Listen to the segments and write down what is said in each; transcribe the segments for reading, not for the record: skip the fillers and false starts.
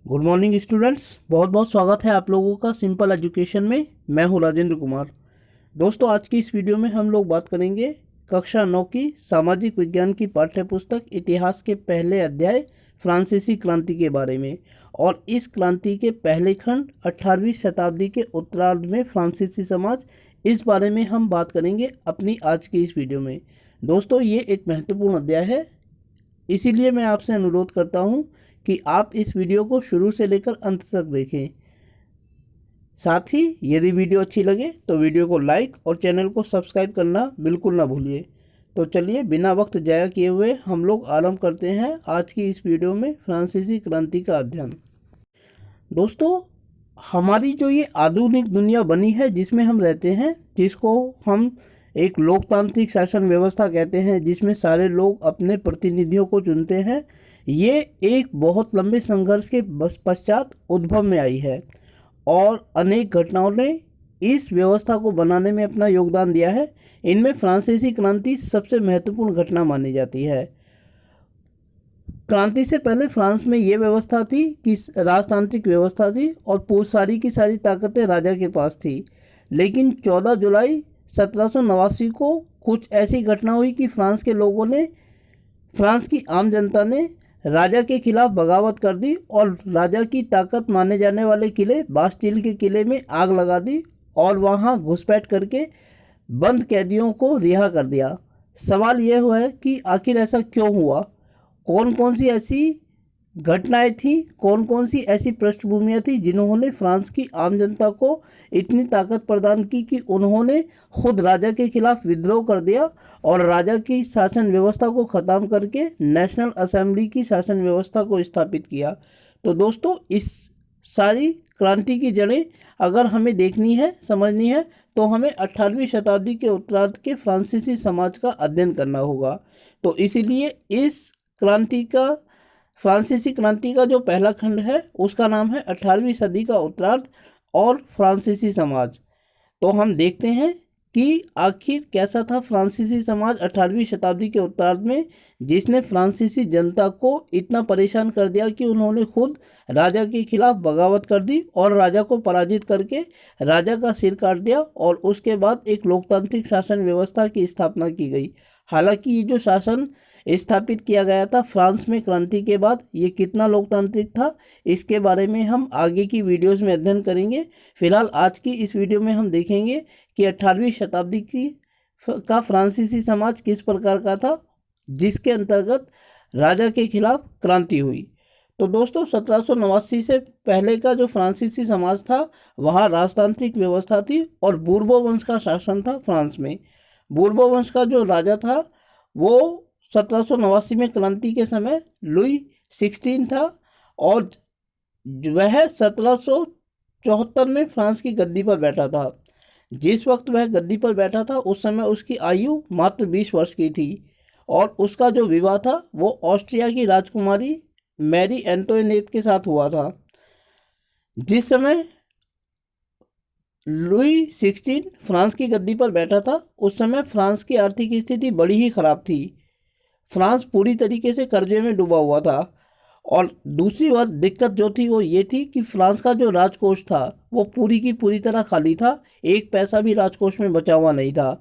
Good morning students, बहुत बहुत स्वागत है आप लोगों का सिंपल एजुकेशन में। मैं हूं राजेंद्र कुमार। दोस्तों, आज की इस वीडियो में हम लोग बात करेंगे कक्षा 9 की सामाजिक विज्ञान की पाठ्य पुस्तक इतिहास के पहले अध्याय फ्रांसीसी क्रांति के बारे में। और इस क्रांति के पहले खंड 18वीं शताब्दी के उत्तरार्ध में फ्रांसीसी समाज, इस बारे में हम बात करेंगे अपनी आज की इस वीडियो में। दोस्तों, ये एक महत्वपूर्ण अध्याय है, इसीलिए मैं आपसे अनुरोध करता हूं कि आप इस वीडियो को शुरू से लेकर अंत तक देखें। साथ ही यदि वीडियो अच्छी लगे तो वीडियो को लाइक और चैनल को सब्सक्राइब करना बिल्कुल ना भूलिए। तो चलिए, बिना वक्त जाया किए हुए हम लोग आरंभ करते हैं आज की इस वीडियो में फ्रांसीसी क्रांति का अध्ययन। दोस्तों, हमारी जो ये आधुनिक दुनिया बनी है जिसमें हम रहते हैं, जिसको हम एक लोकतांत्रिक शासन व्यवस्था कहते हैं, जिसमें सारे लोग अपने प्रतिनिधियों को चुनते हैं, ये एक बहुत लंबे संघर्ष के पश्चात उद्भव में आई है और अनेक घटनाओं ने इस व्यवस्था को बनाने में अपना योगदान दिया है। इनमें फ्रांसीसी क्रांति सबसे महत्वपूर्ण घटना मानी जाती है। क्रांति से पहले फ्रांस में ये व्यवस्था थी कि राजतांत्रिक व्यवस्था थी और सारी की सारी ताकतें राजा के पास थी। लेकिन 14 जुलाई 1789 को कुछ ऐसी घटना हुई कि फ्रांस की आम जनता ने राजा के खिलाफ बगावत कर दी और राजा की ताकत माने जाने वाले किले बास्टील के किले में आग लगा दी और वहां घुसपैठ करके बंद कैदियों को रिहा कर दिया। सवाल यह हुआ है कि आखिर ऐसा क्यों हुआ, कौन कौन सी ऐसी घटनाएं थी, कौन कौन सी ऐसी पृष्ठभूमियाँ थी जिन्होंने फ्रांस की आम जनता को इतनी ताकत प्रदान की कि उन्होंने खुद राजा के खिलाफ विद्रोह कर दिया और राजा की शासन व्यवस्था को ख़त्म करके नेशनल असेंबली की शासन व्यवस्था को स्थापित किया। तो दोस्तों, इस सारी क्रांति की जड़ें अगर हमें देखनी है, समझनी है, तो हमें 18वीं शताब्दी के उत्तरार्ध के फ्रांसीसी समाज का अध्ययन करना होगा। तो इसीलिए इस फ्रांसीसी क्रांति का जो पहला खंड है उसका नाम है 18वीं सदी का उत्तरार्ध और फ्रांसीसी समाज। तो हम देखते हैं कि आखिर कैसा था फ्रांसीसी समाज 18वीं शताब्दी के उत्तरार्ध में, जिसने फ्रांसीसी जनता को इतना परेशान कर दिया कि उन्होंने खुद राजा के खिलाफ बगावत कर दी और राजा को पराजित करके राजा का सिर काट दिया और उसके बाद एक लोकतांत्रिक शासन व्यवस्था की स्थापना की गई। हालांकि ये जो शासन स्थापित किया गया था फ्रांस में क्रांति के बाद, ये कितना लोकतांत्रिक था, इसके बारे में हम आगे की वीडियोस में अध्ययन करेंगे। फिलहाल आज की इस वीडियो में हम देखेंगे कि 18वीं शताब्दी का फ्रांसीसी समाज किस प्रकार का था, जिसके अंतर्गत राजा के खिलाफ क्रांति हुई। तो दोस्तों, 1789 से पहले का जो फ्रांसीसी समाज था वहाँ राजतांत्रिक व्यवस्था थी और बूर्बो वंश का शासन था फ्रांस में। बूर्बो वंश का जो राजा था वो 1789 में क्रांति के समय लुई 16 था और वह 1774 में फ्रांस की गद्दी पर बैठा था। जिस वक्त वह गद्दी पर बैठा था उस समय उसकी आयु मात्र 20 वर्ष की थी और उसका जो विवाह था वो ऑस्ट्रिया की राजकुमारी मैरी एंटोइनेट के साथ हुआ था। जिस समय लुई 16 फ्रांस की गद्दी पर बैठा था उस समय फ्रांस की आर्थिक स्थिति बड़ी ही खराब थी। फ्रांस पूरी तरीके से कर्जे में डूबा हुआ था और दूसरी बात दिक्कत जो थी वो ये थी कि फ्रांस का जो राजकोष था वो पूरी की पूरी तरह खाली था, एक पैसा भी राजकोष में बचा हुआ नहीं था,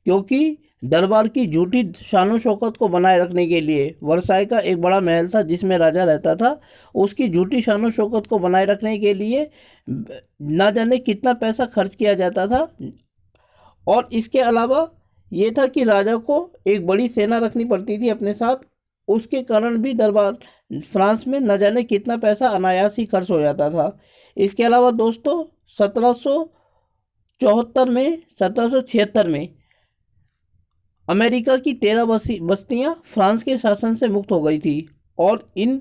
क्योंकि दरबार की झूठी शानो शौकत को बनाए रखने के लिए वर्साई का एक बड़ा महल था जिसमें राजा रहता था, उसकी झूठी शानो शौकत को बनाए रखने के लिए ना जाने कितना पैसा खर्च किया जाता था। और इसके अलावा ये था कि राजा को एक बड़ी सेना रखनी पड़ती थी अपने साथ, उसके कारण भी दरबार फ्रांस में न जाने कितना पैसा अनायास ही खर्च हो जाता था। इसके अलावा दोस्तों 1776 में अमेरिका की 13 बस्तियां फ्रांस के शासन से मुक्त हो गई थी और इन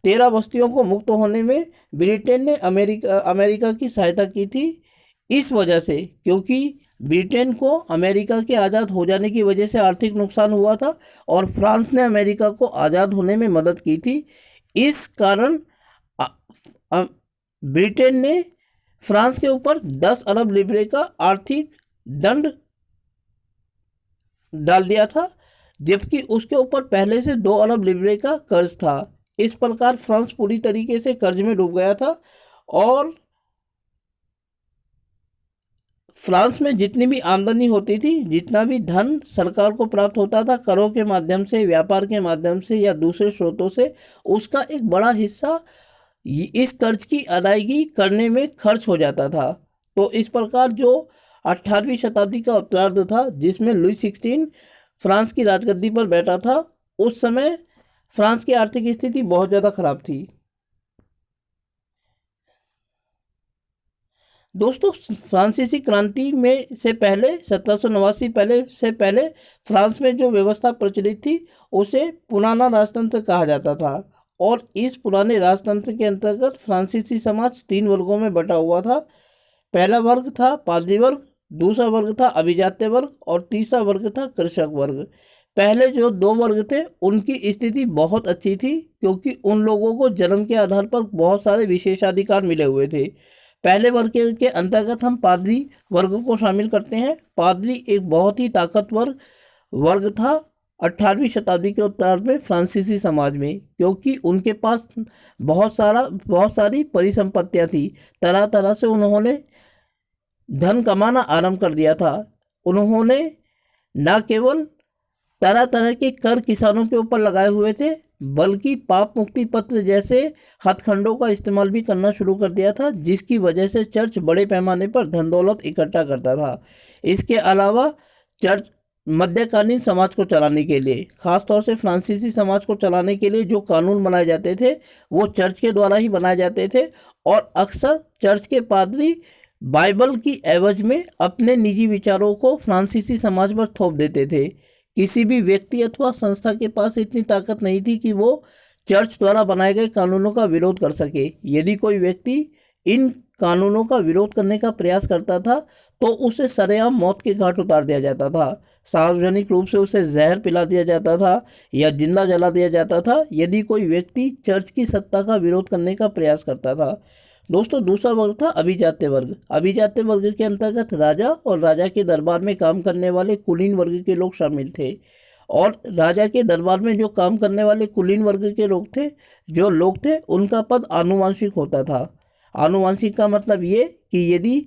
13 बस्तियों को मुक्त होने में ब्रिटेन ने अमेरिका की सहायता की थी। इस वजह से, क्योंकि ब्रिटेन को अमेरिका के आज़ाद हो जाने की वजह से आर्थिक नुकसान हुआ था और फ्रांस ने अमेरिका को आज़ाद होने में मदद की थी, इस कारण ब्रिटेन ने फ्रांस के ऊपर 10 अरब लिब्रे का आर्थिक दंड डाल दिया था, जबकि उसके ऊपर पहले से 2 अरब लिब्रे का कर्ज था। इस प्रकार फ्रांस पूरी तरीके से कर्ज में डूब गया था और फ्रांस में जितनी भी आमदनी होती थी, जितना भी धन सरकार को प्राप्त होता था करों के माध्यम से, व्यापार के माध्यम से या दूसरे स्रोतों से, उसका एक बड़ा हिस्सा इस कर्ज की अदायगी करने में खर्च हो जाता था। तो इस प्रकार जो 18वीं शताब्दी का उत्तरार्ध था, जिसमें लुई 16 फ्रांस की राजगद्दी पर बैठा था, उस समय फ्रांस की आर्थिक स्थिति बहुत ज़्यादा खराब थी। दोस्तों, फ्रांसीसी क्रांति में से पहले 1789 से पहले फ्रांस में जो व्यवस्था प्रचलित थी उसे पुराना राजतंत्र कहा जाता था और इस पुराने राजतंत्र के अंतर्गत फ्रांसीसी समाज 3 वर्गों में बटा हुआ था। पहला वर्ग था पादरी वर्ग, दूसरा वर्ग था अभिजात्य वर्ग और तीसरा वर्ग था कृषक वर्ग। पहले जो 2 वर्ग थे उनकी स्थिति बहुत अच्छी थी क्योंकि उन लोगों को जन्म के आधार पर बहुत सारे विशेषाधिकार मिले हुए थे। पहले वर्ग के अंतर्गत हम पादरी वर्ग को शामिल करते हैं। पादरी एक बहुत ही ताकतवर वर्ग था 18वीं शताब्दी के उत्तरार्ध में फ्रांसीसी समाज में, क्योंकि उनके पास बहुत सारी परिसंपत्तियां थी। तरह तरह से उन्होंने धन कमाना आरंभ कर दिया था। उन्होंने न केवल तरह तरह के कर किसानों के ऊपर लगाए हुए थे, बल्कि पाप मुक्ति पत्र जैसे हथकंडों का इस्तेमाल भी करना शुरू कर दिया था, जिसकी वजह से चर्च बड़े पैमाने पर धन दौलत इकट्ठा करता था। इसके अलावा चर्च मध्यकालीन समाज को चलाने के लिए, खासतौर से फ्रांसीसी समाज को चलाने के लिए जो कानून बनाए जाते थे वो चर्च के द्वारा ही बनाए जाते थे और अक्सर चर्च के पादरी बाइबल की एवज में अपने निजी विचारों को फ्रांसीसी समाज पर थोप देते थे। किसी भी व्यक्ति अथवा संस्था के पास इतनी ताकत नहीं थी कि वो चर्च द्वारा बनाए गए कानूनों का विरोध कर सके। यदि कोई व्यक्ति इन कानूनों का विरोध करने का प्रयास करता था तो उसे सरेआम मौत के घाट उतार दिया जाता था। सार्वजनिक रूप से उसे जहर पिला दिया जाता था या जिंदा जला दिया जाता था यदि कोई व्यक्ति चर्च की सत्ता का विरोध करने का प्रयास करता था। दोस्तों, दूसरा वर्ग था अभिजात्य वर्ग। अभिजात्य वर्ग के अंतर्गत राजा और राजा के दरबार में काम करने वाले कुलीन वर्ग के लोग शामिल थे और राजा के दरबार में जो काम करने वाले कुलीन वर्ग के लोग थे उनका पद आनुवंशिक होता था। आनुवंशिक का मतलब ये कि यदि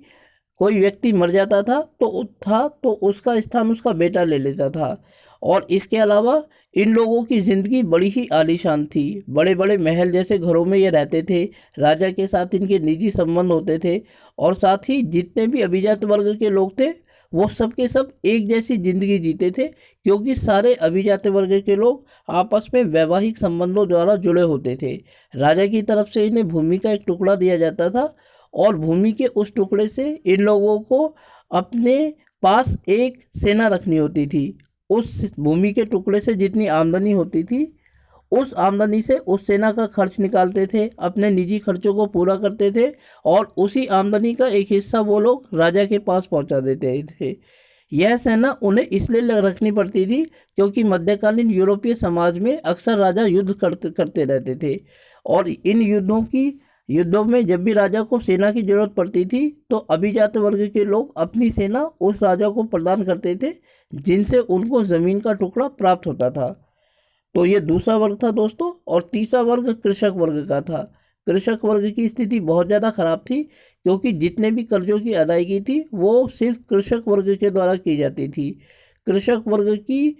कोई व्यक्ति मर जाता था तो उसका स्थान उसका बेटा ले लेता था। और इसके अलावा इन लोगों की ज़िंदगी बड़ी ही आलीशान थी। बड़े बड़े महल जैसे घरों में ये रहते थे। राजा के साथ इनके निजी संबंध होते थे और साथ ही जितने भी अभिजात वर्ग के लोग थे वो सब के सब एक जैसी ज़िंदगी जीते थे, क्योंकि सारे अभिजात वर्ग के लोग आपस में वैवाहिक संबंधों द्वारा जुड़े होते थे। राजा की तरफ से इन्हें भूमि का एक टुकड़ा दिया जाता था और भूमि के उस टुकड़े से इन लोगों को अपने पास एक सेना रखनी होती थी। उस भूमि के टुकड़े से जितनी आमदनी होती थी उस आमदनी से उस सेना का खर्च निकालते थे, अपने निजी खर्चों को पूरा करते थे और उसी आमदनी का एक हिस्सा वो लोग राजा के पास पहुंचा देते थे। यह सेना उन्हें इसलिए रखनी पड़ती थी क्योंकि मध्यकालीन यूरोपीय समाज में अक्सर राजा युद्ध करते रहते थे और इन युद्धों में जब भी राजा को सेना की जरूरत पड़ती थी तो अभिजात वर्ग के लोग अपनी सेना उस राजा को प्रदान करते थे, जिनसे उनको ज़मीन का टुकड़ा प्राप्त होता था। तो ये दूसरा वर्ग था दोस्तों। और तीसरा वर्ग कृषक वर्ग का था। कृषक वर्ग की स्थिति बहुत ज़्यादा खराब थी क्योंकि जितने भी कर्जों की अदायगी थी वो सिर्फ कृषक वर्ग के द्वारा की जाती थी। कृषक वर्ग की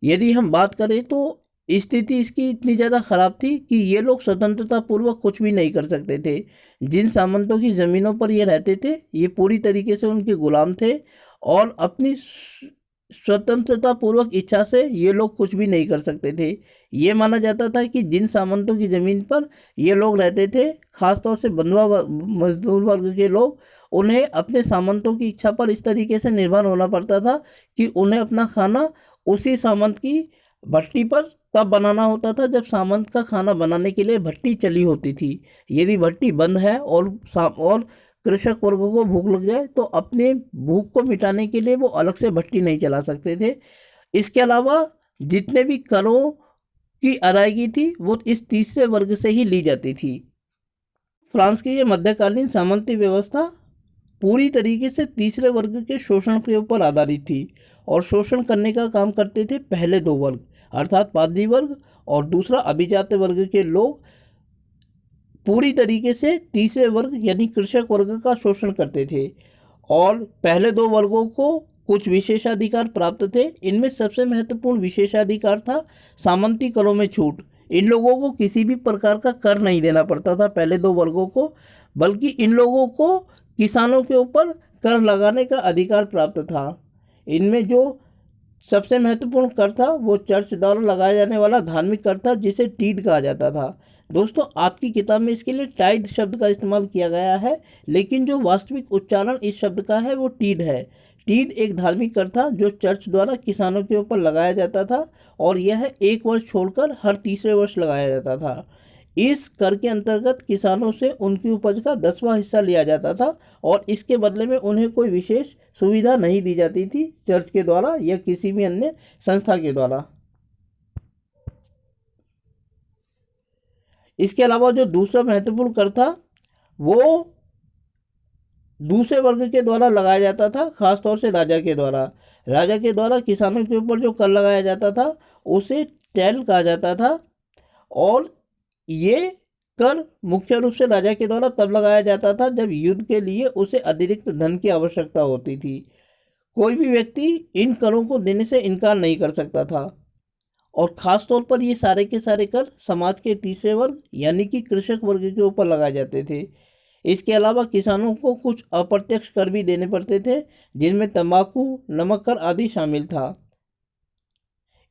यदि हम बात करें तो स्थिति इसकी इतनी ज़्यादा ख़राब थी कि ये लोग स्वतंत्रता पूर्वक कुछ भी नहीं कर सकते थे। जिन सामंतों की ज़मीनों पर ये रहते थे ये पूरी तरीके से उनके गुलाम थे और अपनी स्वतंत्रता पूर्वक इच्छा से ये लोग कुछ भी नहीं कर सकते थे। ये माना जाता था कि जिन सामंतों की ज़मीन पर ये लोग रहते थे, खासतौर से बंधुआ मजदूर वर्ग के लोग, उन्हें अपने सामंतों की इच्छा पर इस तरीके से निर्भर होना पड़ता था कि उन्हें अपना खाना उसी सामंत की भट्टी पर तब बनाना होता था जब सामंत का खाना बनाने के लिए भट्टी चली होती थी। यदि भट्टी बंद है और कृषक वर्गों को भूख लग जाए तो अपने भूख को मिटाने के लिए वो अलग से भट्टी नहीं चला सकते थे। इसके अलावा जितने भी करों की अदायगी थी वो इस तीसरे वर्ग से ही ली जाती थी। फ्रांस की ये मध्यकालीन सामंती व्यवस्था पूरी तरीके से तीसरे वर्ग के शोषण के ऊपर आधारित थी और शोषण करने का काम करते थे पहले 2 वर्ग, अर्थात पादरी वर्ग और दूसरा अभिजात वर्ग के लोग पूरी तरीके से तीसरे वर्ग यानी कृषक वर्ग का शोषण करते थे। और पहले दो वर्गों को कुछ विशेषाधिकार प्राप्त थे। इनमें सबसे महत्वपूर्ण विशेषाधिकार था सामंती करों में छूट। इन लोगों को किसी भी प्रकार का कर नहीं देना पड़ता था पहले दो वर्गों को, बल्कि इन लोगों को किसानों के ऊपर कर लगाने का अधिकार प्राप्त था। इनमें जो सबसे महत्वपूर्ण कर था वो चर्च द्वारा लगाया जाने वाला धार्मिक कर था, जिसे टीड कहा जाता था। दोस्तों, आपकी किताब में इसके लिए टाइड शब्द का इस्तेमाल किया गया है, लेकिन जो वास्तविक उच्चारण इस शब्द का है वो टीड है। टीड एक धार्मिक कर था जो चर्च द्वारा किसानों के ऊपर लगाया जाता था, और यह एक वर्ष छोड़कर हर तीसरे वर्ष लगाया जाता था। इस कर के अंतर्गत किसानों से उनकी उपज का 10वां हिस्सा लिया जाता था, और इसके बदले में उन्हें कोई विशेष सुविधा नहीं दी जाती थी चर्च के द्वारा या किसी भी अन्य संस्था के द्वारा। इसके अलावा जो दूसरा महत्वपूर्ण कर था वो दूसरे वर्ग के द्वारा लगाया जाता था, खासतौर से राजा के द्वारा। राजा के द्वारा किसानों के ऊपर जो कर लगाया जाता था उसे टैल कहा जाता था, और ये कर मुख्य रूप से राजा के द्वारा तब लगाया जाता था जब युद्ध के लिए उसे अतिरिक्त धन की आवश्यकता होती थी। कोई भी व्यक्ति इन करों को देने से इनकार नहीं कर सकता था, और ख़ास तौर पर ये सारे के सारे कर समाज के तीसरे वर्ग यानी कि कृषक वर्ग के ऊपर लगाए जाते थे। इसके अलावा किसानों को कुछ अप्रत्यक्ष कर भी देने पड़ते थे, जिनमें तंबाकू, नमक कर आदि शामिल था।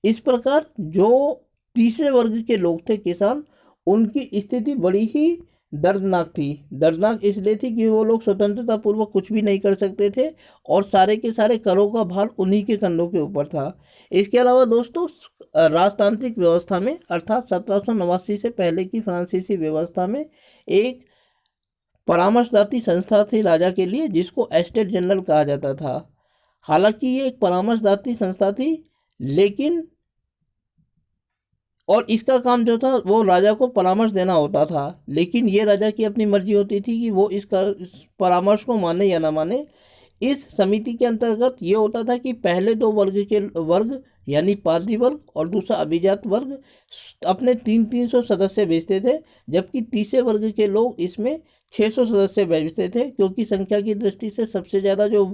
इस प्रकार जो तीसरे वर्ग के लोग थे किसान, उनकी स्थिति बड़ी ही दर्दनाक थी। दर्दनाक इसलिए थी कि वो लोग स्वतंत्रता पूर्वक कुछ भी नहीं कर सकते थे, और सारे के सारे करों का भार उन्हीं के कंधों के ऊपर था। इसके अलावा दोस्तों, राजतांत्रिक व्यवस्था में अर्थात 1789 से पहले की फ्रांसीसी व्यवस्था में एक परामर्शदाती संस्था थी राजा के लिए, जिसको एस्टेट जनरल कहा जाता था। हालांकि ये एक परामर्शदाती संस्था थी, लेकिन और इसका काम जो था वो राजा को परामर्श देना होता था, लेकिन ये राजा की अपनी मर्जी होती थी कि वो इस परामर्श को माने या ना माने। इस समिति के अंतर्गत ये होता था कि पहले दो वर्ग यानी पादरी वर्ग और दूसरा अभिजात वर्ग अपने 300 सदस्य भेजते थे, जबकि तीसरे वर्ग के लोग इसमें 600 सदस्य भेजते थे, क्योंकि संख्या की दृष्टि से सबसे ज़्यादा जो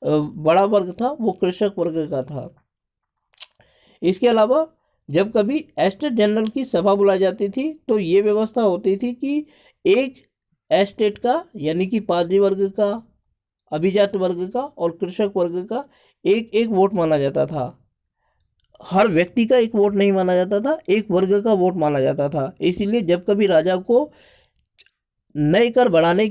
बड़ा वर्ग था वो कृषक वर्ग का था। इसके अलावा जब कभी एस्टेट जनरल की सभा बुलाई जाती थी तो ये व्यवस्था होती थी कि एक एस्टेट का यानी कि पादरी वर्ग का, अभिजात वर्ग का और कृषक वर्ग का एक एक वोट माना जाता था। हर व्यक्ति का एक वोट नहीं माना जाता था, एक वर्ग का वोट माना जाता था। इसीलिए जब कभी राजा को नए कर बढ़ाने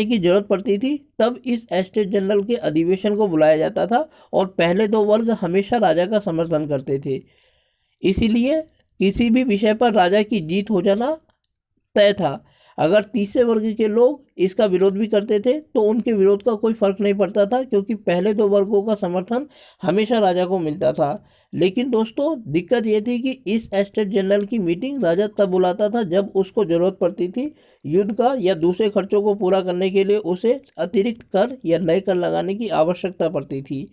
की जरूरत पड़ती थी, तब इस एस्टेट जनरल के अधिवेशन को बुलाया जाता था, और पहले दो वर्ग हमेशा राजा का समर्थन करते थे। इसीलिए किसी भी विषय पर राजा की जीत हो जाना तय था। अगर तीसरे वर्ग के लोग इसका विरोध भी करते थे तो उनके विरोध का कोई फर्क नहीं पड़ता था, क्योंकि पहले दो वर्गों का समर्थन हमेशा राजा को मिलता था। लेकिन दोस्तों, दिक्कत ये थी कि इस एस्टेट जनरल की मीटिंग राजा तब बुलाता था जब उसको ज़रूरत पड़ती थी युद्ध का या दूसरे खर्चों को पूरा करने के लिए उसे अतिरिक्त कर या नए कर लगाने की आवश्यकता पड़ती थी।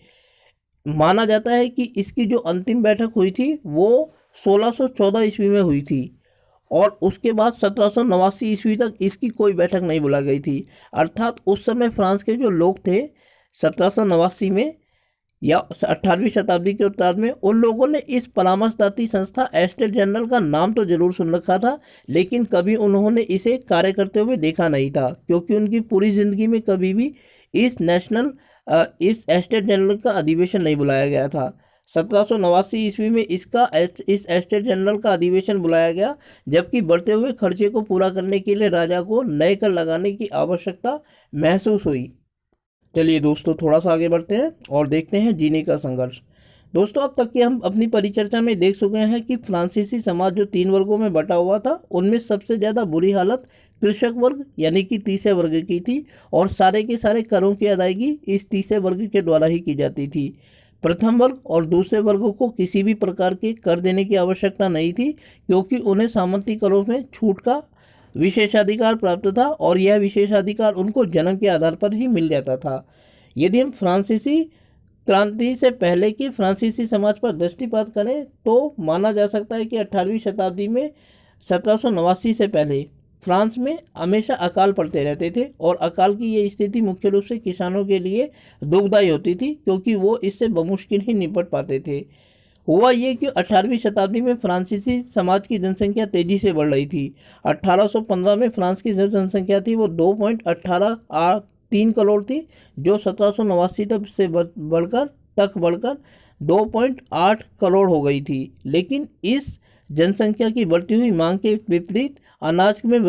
माना जाता है कि इसकी जो अंतिम बैठक हुई थी वो 1614 ईस्वी में हुई थी, और उसके बाद 1789 ईस्वी तक इसकी कोई बैठक नहीं बुलाई गई थी। अर्थात उस समय फ्रांस के जो लोग थे 1789 में या 18वीं शताब्दी के उत्तरार्ध में, उन लोगों ने इस परामर्शदाती संस्था एस्टेट जनरल का नाम तो जरूर सुन रखा था, लेकिन कभी उन्होंने इसे कार्य करते हुए देखा नहीं था, क्योंकि उनकी पूरी जिंदगी में कभी भी इस एस्टेट जनरल का अधिवेशन नहीं बुलाया गया था। 1789 ईस्वी में इस एस्टेट जनरल का अधिवेशन बुलाया गया, जबकि बढ़ते हुए खर्चे को पूरा करने के लिए राजा को नए कर लगाने की आवश्यकता महसूस हुई। चलिए दोस्तों, थोड़ा सा आगे बढ़ते हैं और देखते हैं जीने का संघर्ष। दोस्तों, अब तक कि हम अपनी परिचर्चा में देख चुके हैं कि फ्रांसीसी समाज जो 3 वर्गों में बटा हुआ था, उनमें सबसे ज़्यादा बुरी हालत कृषक वर्ग यानी कि तीसरे वर्ग की थी, और सारे के सारे करों की अदायगी इस तीसरे वर्ग के द्वारा ही की जाती थी। प्रथम वर्ग और दूसरे वर्गों को किसी भी प्रकार के कर देने की आवश्यकता नहीं थी, क्योंकि उन्हें सामंती करों में छूट का विशेषाधिकार प्राप्त था, और यह विशेषाधिकार उनको जन्म के आधार पर ही मिल जाता था। यदि हम फ्रांसीसी क्रांति से पहले की फ्रांसीसी समाज पर दृष्टिपात करें तो माना जा सकता है कि 18वीं शताब्दी में 1789 से पहले फ्रांस में हमेशा अकाल पड़ते रहते थे और अकाल की ये स्थिति मुख्य रूप से किसानों के लिए दुखदायी होती थी, क्योंकि वो इससे बमुश्किल ही निपट पाते थे। हुआ ये कि 18वीं शताब्दी में फ्रांसीसी समाज की जनसंख्या तेजी से बढ़ रही थी। 1815 में फ्रांस की जो जनसंख्या थी वो 2.18 करोड़ थी, जो 1789 तक से बढ़कर 2.8 करोड़ हो गई थी। लेकिन इस जनसंख्या की बढ़ती हुई मांग के विपरीत अनाज में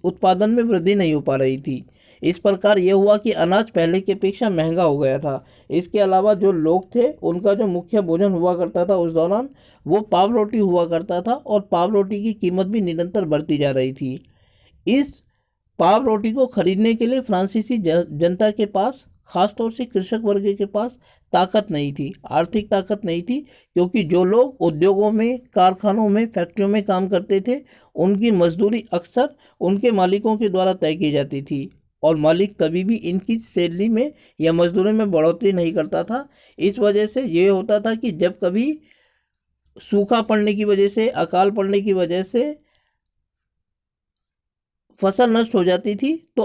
उत्पादन में वृद्धि नहीं हो पा रही थी। इस प्रकार यह हुआ कि अनाज पहले की अपेक्षा महंगा हो गया था। इसके अलावा जो लोग थे उनका जो मुख्य भोजन हुआ करता था उस दौरान वो पाव रोटी हुआ करता था, और पाव रोटी की कीमत भी निरंतर बढ़ती जा रही थी। इस पाव रोटी को खरीदने के लिए फ्रांसीसी जनता के पास, खासतौर से कृषक वर्ग के पास ताकत नहीं थी, आर्थिक ताकत नहीं थी, क्योंकि जो लोग उद्योगों में, कारखानों में, फैक्ट्रियों में काम करते थे उनकी मजदूरी अक्सर उनके मालिकों के द्वारा तय की जाती थी, और मालिक कभी भी इनकी सैलरी में या मजदूरी में बढ़ोतरी नहीं करता था। इस वजह से ये होता था कि जब कभी सूखा पड़ने की वजह से, अकाल पड़ने की वजह से फसल नष्ट हो जाती थी तो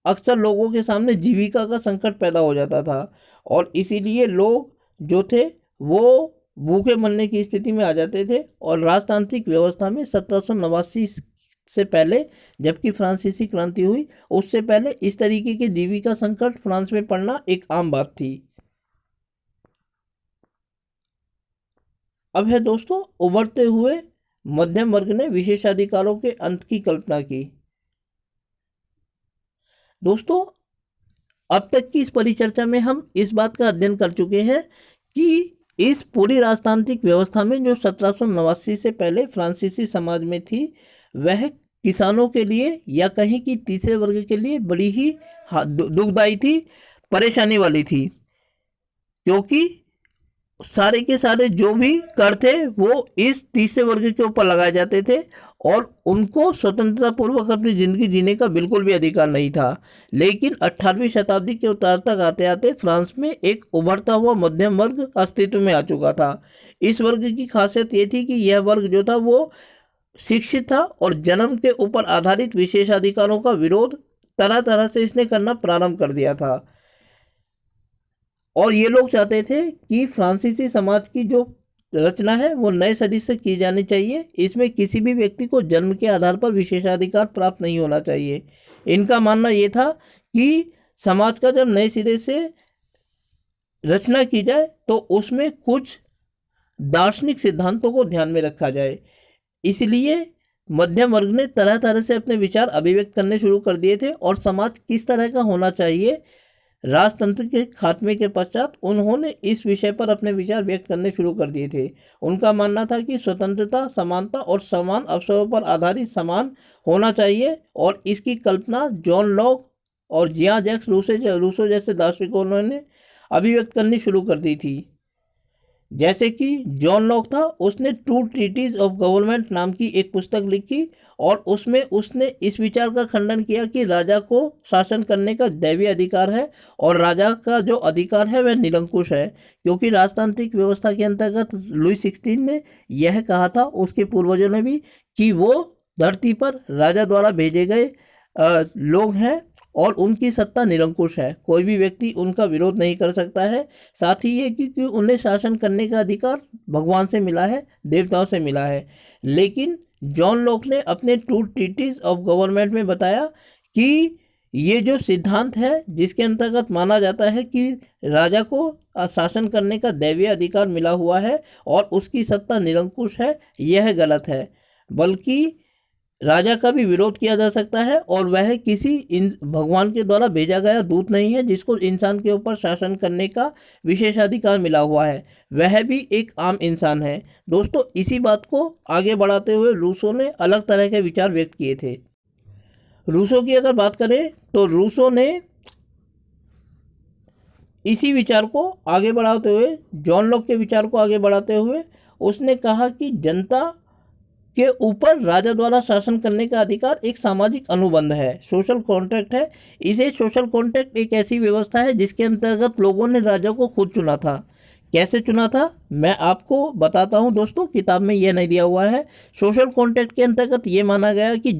अक्सर लोगों के सामने जीविका का संकट पैदा हो जाता था, और इसीलिए लोग जो थे वो भूखे मरने की स्थिति में आ जाते थे। और राजतांत्रिक व्यवस्था में 1789 से पहले, जबकि फ्रांसीसी क्रांति हुई उससे पहले, इस तरीके के जीविका संकट फ्रांस में पड़ना एक आम बात थी। अब है दोस्तों, उभरते हुए मध्यम वर्ग ने विशेषाधिकारों के अंत की कल्पना की। दोस्तों, अब तक की इस परिचर्चा में हम इस बात का अध्ययन कर चुके हैं कि इस पूरी राजतांत्रिक व्यवस्था में जो 1789 से पहले फ्रांसीसी समाज में थी, वह किसानों के लिए या कहीं की तीसरे वर्ग के लिए बड़ी ही दुखदायी थी, परेशानी वाली थी, क्योंकि सारे के सारे जो भी कर थे वो इस तीसरे वर्ग के ऊपर लगाए जाते थे और उनको स्वतंत्रता पूर्वक अपनी ज़िंदगी जीने का बिल्कुल भी अधिकार नहीं था। लेकिन 18वीं शताब्दी के उत्तर तक आते आते फ्रांस में एक उभरता हुआ मध्यम वर्ग अस्तित्व में आ चुका था। इस वर्ग की खासियत ये थी कि यह वर्ग जो था वो शिक्षित था और जन्म के ऊपर आधारित विशेषाधिकारों का विरोध तरह तरह से इसने करना प्रारंभ कर दिया था। और ये लोग चाहते थे कि फ्रांसीसी समाज की जो रचना है वो नए सदी से की जानी चाहिए। इसमें किसी भी व्यक्ति को जन्म के आधार पर विशेषाधिकार प्राप्त नहीं होना चाहिए। इनका मानना ये था कि समाज का जब नए सिरे से रचना की जाए तो उसमें कुछ दार्शनिक सिद्धांतों को ध्यान में रखा जाए। इसलिए मध्यम वर्ग ने तरह तरह से अपने विचार अभिव्यक्त करने शुरू कर दिए थे और समाज किस तरह का होना चाहिए, राजतंत्र के खात्मे के पश्चात उन्होंने इस विषय पर अपने विचार व्यक्त करने शुरू कर दिए थे। उनका मानना था कि स्वतंत्रता, समानता और समान अवसरों पर आधारित समान होना चाहिए, और इसकी कल्पना जॉन लॉक और जियां जैक्स रूसो जैसे दार्शनिकों ने अभिव्यक्त करनी शुरू कर दी थी। जैसे कि जॉन लॉक था, उसने टू ट्रीटीज ऑफ गवर्नमेंट नाम की एक पुस्तक लिखी और उसमें उसने इस विचार का खंडन किया कि राजा को शासन करने का दैवीय अधिकार है और राजा का जो अधिकार है वह निरंकुश है, क्योंकि राजतांत्रिक व्यवस्था के अंतर्गत लुई 16 ने यह कहा था, उसके पूर्वजों ने भी, कि वो धरती पर राजा द्वारा भेजे गए लोग हैं और उनकी सत्ता निरंकुश है, कोई भी व्यक्ति उनका विरोध नहीं कर सकता है। साथ ही ये कि उन्हें शासन करने का अधिकार भगवान से मिला है, देवताओं से मिला है। लेकिन जॉन लॉक ने अपने टू ट्रीटीज ऑफ गवर्नमेंट में बताया कि ये जो सिद्धांत है जिसके अंतर्गत माना जाता है कि राजा को शासन करने का दैवीय अधिकार मिला हुआ है और उसकी सत्ता निरंकुश है, यह गलत है, बल्कि राजा का भी विरोध किया जा सकता है और वह किसी भगवान के द्वारा भेजा गया दूत नहीं है जिसको इंसान के ऊपर शासन करने का विशेषाधिकार मिला हुआ है, वह भी एक आम इंसान है। दोस्तों, इसी बात को आगे बढ़ाते हुए रूसो ने अलग तरह के विचार व्यक्त किए थे। रूसो की अगर बात करें तो रूसो ने इसी विचार को आगे बढ़ाते हुए, जॉन लॉक के विचार को आगे बढ़ाते हुए, उसने कहा कि जनता के ऊपर राजा द्वारा शासन करने का अधिकार एक सामाजिक अनुबंध है, सोशल कॉन्ट्रैक्ट है। इसे सोशल कॉन्ट्रैक्ट एक ऐसी व्यवस्था है जिसके अंतर्गत लोगों ने राजा को खुद चुना था। कैसे चुना था मैं आपको बताता हूँ दोस्तों, किताब में यह नहीं दिया हुआ है। सोशल कॉन्ट्रैक्ट के अंतर्गत ये माना गया कि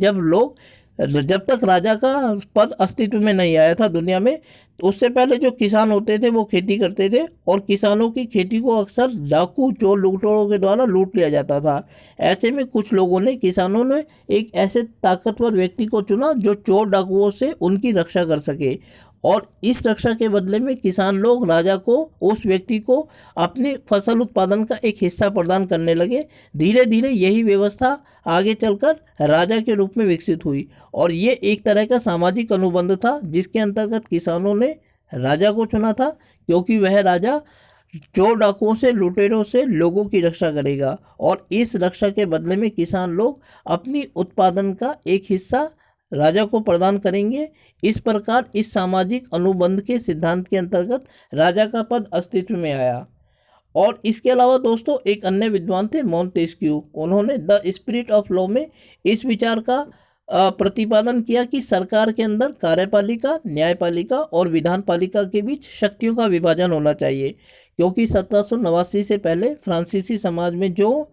जब तक राजा का पद अस्तित्व में नहीं आया था दुनिया में, तो उससे पहले जो किसान होते थे वो खेती करते थे और किसानों की खेती को अक्सर डाकू चोर लुटेरों के द्वारा लूट लिया जाता था। ऐसे में कुछ लोगों ने, किसानों ने एक ऐसे ताकतवर व्यक्ति को चुना जो चोर डाकुओं से उनकी रक्षा कर सके, और इस रक्षा के बदले में किसान लोग राजा को, उस व्यक्ति को अपनी फसल उत्पादन का एक हिस्सा प्रदान करने लगे। धीरे धीरे यही व्यवस्था आगे चलकर राजा के रूप में विकसित हुई और ये एक तरह का सामाजिक अनुबंध था जिसके अंतर्गत किसानों ने राजा को चुना था, क्योंकि वह राजा चोर डाकुओं से, लुटेरों से लोगों की रक्षा करेगा और इस रक्षा के बदले में किसान लोग अपनी उत्पादन का एक हिस्सा राजा को प्रदान करेंगे। इस प्रकार इस सामाजिक अनुबंध के सिद्धांत के अंतर्गत राजा का पद अस्तित्व में आया। और इसके अलावा दोस्तों एक अन्य विद्वान थे मोंटेस्क्यू। उन्होंने द स्पिरिट ऑफ लॉ में इस विचार का प्रतिपादन किया कि सरकार के अंदर कार्यपालिका, न्यायपालिका और विधानपालिका के बीच शक्तियों का विभाजन होना चाहिए, क्योंकि 1789 से पहले फ्रांसीसी समाज में जो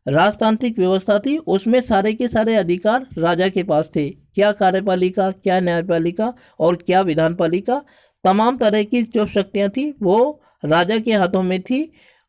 राजतांत्रिक व्यवस्था थी उसमें सारे के सारे अधिकार राजा के पास थे। क्या कार्यपालिका, क्या न्यायपालिका और क्या विधानपालिका, तमाम तरह की जो शक्तियां थी वो राजा के हाथों में थी।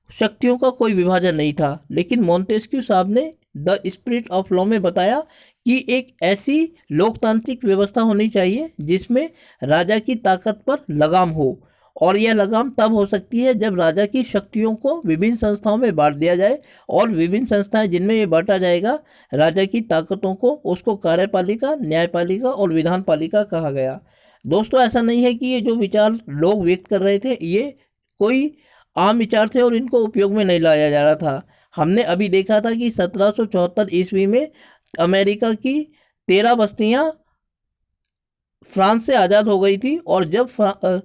शक्तियों का कोई विभाजन नहीं था। लेकिन मोंटेस्क्यू साहब ने द स्पिरिट ऑफ लॉ में बताया कि एक ऐसी लोकतांत्रिक व्यवस्था होनी चाहिए जिसमें राजा की ताकत पर लगाम हो, और यह लगाम तब हो सकती है जब राजा की शक्तियों को विभिन्न संस्थाओं में बांट दिया जाए, और विभिन्न संस्थाएं जिनमें ये बांटा जाएगा राजा की ताकतों को, उसको कार्यपालिका, न्यायपालिका और विधानपालिका कहा गया। दोस्तों ऐसा नहीं है कि ये जो विचार लोग व्यक्त कर रहे थे ये कोई आम विचार थे और इनको उपयोग में नहीं लाया जा रहा था। हमने अभी देखा था कि 1774 ईस्वी में अमेरिका की 13 बस्तियां फ्रांस से आज़ाद हो गई थी, और जब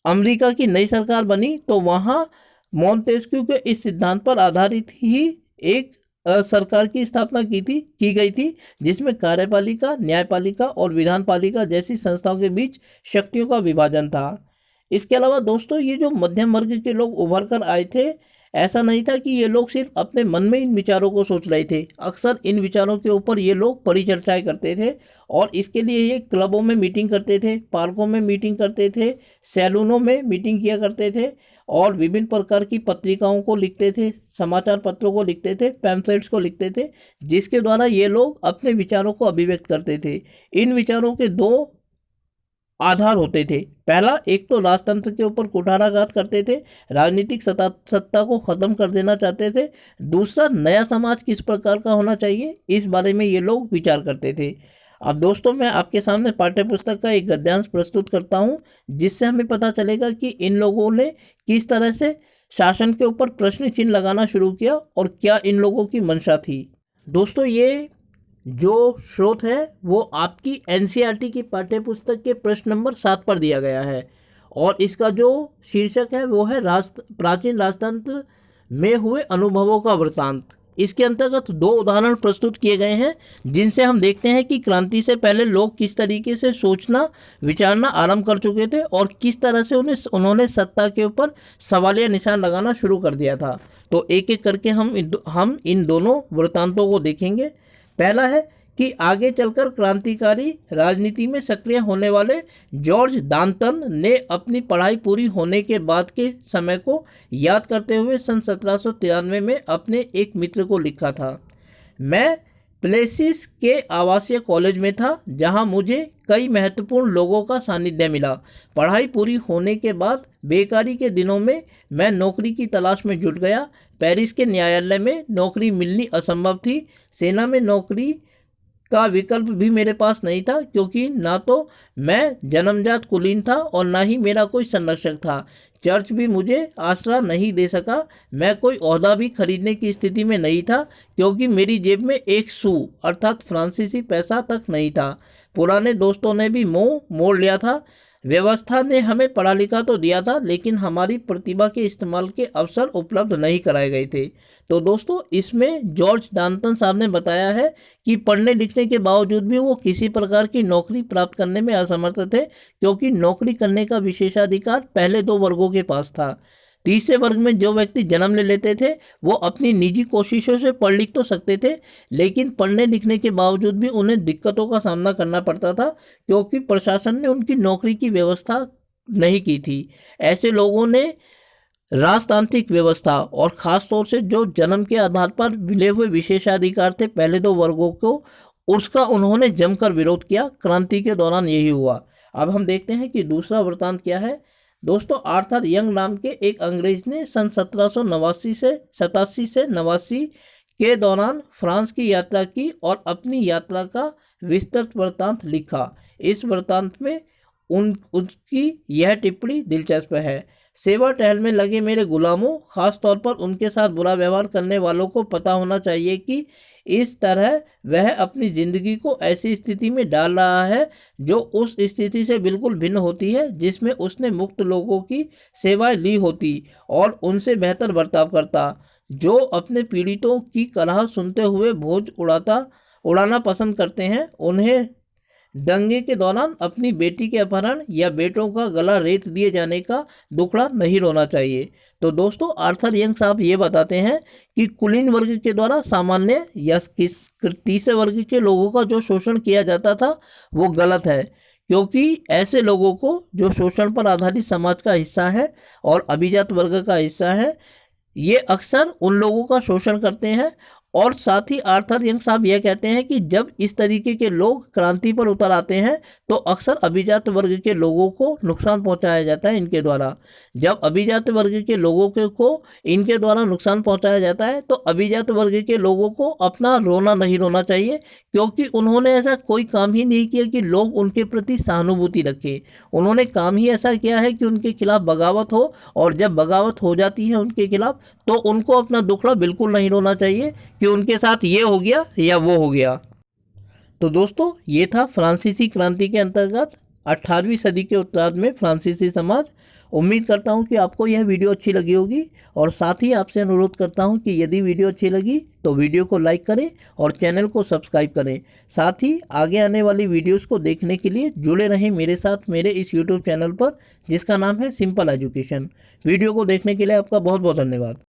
अमेरिका की नई सरकार बनी तो वहाँ मोंटेस्क्यू के इस सिद्धांत पर आधारित ही एक सरकार की स्थापना की गई थी जिसमें कार्यपालिका, न्यायपालिका और विधानपालिका जैसी संस्थाओं के बीच शक्तियों का विभाजन था। इसके अलावा दोस्तों ये जो मध्यम वर्ग के लोग उभर कर आए थे, ऐसा नहीं था कि ये लोग सिर्फ अपने मन में इन विचारों को सोच रहे थे। अक्सर इन विचारों के ऊपर ये लोग परिचर्चाएं करते थे और इसके लिए ये क्लबों में मीटिंग करते थे, पार्कों में मीटिंग करते थे, सैलूनों में मीटिंग किया करते थे और विभिन्न प्रकार की पत्रिकाओं को लिखते थे, समाचार पत्रों को लिखते थे, पैम्फलेट्स को लिखते थे, जिसके द्वारा ये लोग अपने विचारों को अभिव्यक्त करते थे। इन विचारों के दो आधार होते थे। पहला, एक तो राजतंत्र के ऊपर कुठाराघात करते थे, राजनीतिक सत्ता को खत्म कर देना चाहते थे। दूसरा, नया समाज किस प्रकार का होना चाहिए इस बारे में ये लोग विचार करते थे। अब दोस्तों मैं आपके सामने पाठ्य पुस्तक का एक गद्यांश प्रस्तुत करता हूँ जिससे हमें पता चलेगा कि इन लोगों ने किस तरह से शासन के ऊपर प्रश्न चिन्ह लगाना शुरू किया और क्या इन लोगों की मंशा थी। दोस्तों ये जो स्रोत है वो आपकी एनसीईआरटी की पाठ्य पुस्तक के प्रश्न नंबर 7 पर दिया गया है और इसका जो शीर्षक है वो है प्राचीन राजतंत्र में हुए अनुभवों का वृतांत। इसके अंतर्गत 2 उदाहरण प्रस्तुत किए गए हैं जिनसे हम देखते हैं कि क्रांति से पहले लोग किस तरीके से सोचना, विचारना आरंभ कर चुके थे और किस तरह से उन्होंने सत्ता के ऊपर सवालिया निशान लगाना शुरू कर दिया था। तो एक एक करके हम इन दोनों वृतांतों को देखेंगे। पहला है कि आगे चलकर क्रांतिकारी राजनीति में सक्रिय होने वाले जॉर्ज डांटन ने अपनी पढ़ाई पूरी होने के बाद के समय को याद करते हुए सन 1793 में अपने एक मित्र को लिखा था, मैं प्लेसिस के आवासीय कॉलेज में था जहां मुझे कई महत्वपूर्ण लोगों का सानिध्य मिला। पढ़ाई पूरी होने के बाद बेकारी के दिनों में मैं नौकरी की तलाश में जुट गया। पेरिस के न्यायालय में नौकरी मिलनी असंभव थी। सेना में नौकरी का विकल्प भी मेरे पास नहीं था क्योंकि ना तो मैं जन्मजात कुलीन था और ना ही मेरा कोई संरक्षक था। चर्च भी मुझे आसरा नहीं दे सका। मैं कोई ओहदा भी खरीदने की स्थिति में नहीं था क्योंकि मेरी जेब में एक सू अर्थात फ्रांसीसी पैसा तक नहीं था। पुराने दोस्तों ने भी मुंह मोड़ लिया था। व्यवस्था ने हमें पढ़ा लिखा तो दिया था, लेकिन हमारी प्रतिभा के इस्तेमाल के अवसर उपलब्ध नहीं कराए गए थे। तो दोस्तों, इसमें जॉर्ज डाल्टन साहब ने बताया है कि पढ़ने लिखने के बावजूद भी वो किसी प्रकार की नौकरी प्राप्त करने में असमर्थ थे, क्योंकि नौकरी करने का विशेषाधिकार पहले दो वर्गों के पास था। तीसरे वर्ग में जो व्यक्ति जन्म ले लेते थे वो अपनी निजी कोशिशों से पढ़ लिख तो सकते थे, लेकिन पढ़ने लिखने के बावजूद भी उन्हें दिक्कतों का सामना करना पड़ता था, क्योंकि प्रशासन ने उनकी नौकरी की व्यवस्था नहीं की थी। ऐसे लोगों ने राजतांत्रिक व्यवस्था और ख़ास तौर से जो जन्म के आधार पर मिले हुए विशेषाधिकार थे पहले दो वर्गों को, उसका उन्होंने जमकर विरोध किया। क्रांति के दौरान यही हुआ। अब हम देखते हैं कि दूसरा वृत्तांत क्या है। दोस्तों, आर्थर यंग नाम के एक अंग्रेज ने सन 1787 से 89 के दौरान फ्रांस की यात्रा की और अपनी यात्रा का विस्तृत वृत्तांत लिखा। इस वृत्तांत में उसकी यह टिप्पणी दिलचस्प है। सेवा टहल में लगे मेरे गुलामों, खास तौर पर उनके साथ बुरा व्यवहार करने वालों को पता होना चाहिए कि इस तरह वह अपनी ज़िंदगी को ऐसी स्थिति में डाल रहा है जो उस स्थिति से बिल्कुल भिन्न होती है जिसमें उसने मुक्त लोगों की सेवाएं ली होती और उनसे बेहतर बर्ताव करता, जो अपने पीड़ितों की कलह सुनते हुए बोझ उड़ाना पसंद करते हैं। उन्हें दंगे के दौरान अपनी बेटी के अपहरण या बेटों का गला रेत दिए जाने का दुखड़ा नहीं रोना चाहिए। तो दोस्तों, आर्थर यंग साहब ये बताते हैं कि कुलीन वर्ग के द्वारा सामान्य या तीसरे वर्ग के लोगों का जो शोषण किया जाता था वो गलत है, क्योंकि ऐसे लोगों को जो शोषण पर आधारित समाज का हिस्सा है और अभिजात वर्ग का हिस्सा है, ये अक्सर उन लोगों का शोषण करते हैं। और साथ ही आर्थर यंग साहब यह कहते हैं कि जब इस तरीके के लोग क्रांति पर उतर आते हैं तो अक्सर अभिजात वर्ग के लोगों को नुकसान पहुंचाया जाता है इनके द्वारा। जब अभिजात वर्ग के लोगों को इनके द्वारा नुकसान पहुंचाया जाता है तो अभिजात वर्ग के लोगों को अपना रोना नहीं रोना चाहिए, क्योंकि उन्होंने ऐसा कोई काम ही नहीं किया कि लोग उनके प्रति सहानुभूति रखें। उन्होंने काम ही ऐसा किया है कि उनके खिलाफ बगावत हो, और जब बगावत हो जाती है उनके खिलाफ तो उनको अपना दुखड़ा बिल्कुल नहीं रोना चाहिए कि उनके साथ ये हो गया या वो हो गया। तो दोस्तों, ये था फ्रांसीसी क्रांति के अंतर्गत 18वीं सदी के उत्तरार्ध में फ्रांसीसी समाज। उम्मीद करता हूँ कि आपको यह वीडियो अच्छी लगी होगी, और साथ ही आपसे अनुरोध करता हूँ कि यदि वीडियो अच्छी लगी तो वीडियो को लाइक करें और चैनल को सब्सक्राइब करें। साथ ही आगे आने वाली वीडियोस को देखने के लिए जुड़े रहें मेरे साथ मेरे इस यूट्यूब चैनल पर, जिसका नाम है सिंपल एजुकेशन। वीडियो को देखने के लिए आपका बहुत बहुत धन्यवाद।